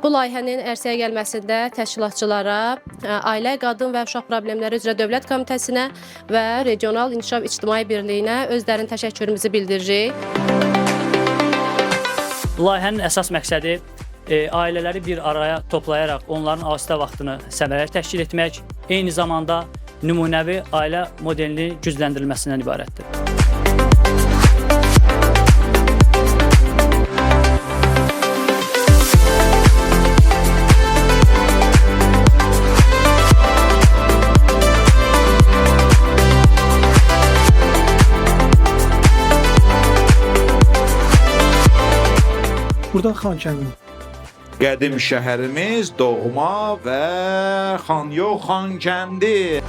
Bu layihənin ərsəyə gəlməsində təşkilatçılara, Ailə, Qadın və Uşaq Problemləri üzrə Dövlət Komitəsinə və Regional İnkişaf İctimai Birliyinə özlərinin təşəkkürümüzü bildiririk. Layihənin əsas məqsədi ailələri bir araya toplayaraq onların asudə vaxtını səmərəli təşkil etmək, eyni zamanda nümunəvi ailə modelinin gücləndirilməsindən ibarətdir. Burada Xankəndi. Qədim şəhərimiz doğma və Xanyo Xankəndi.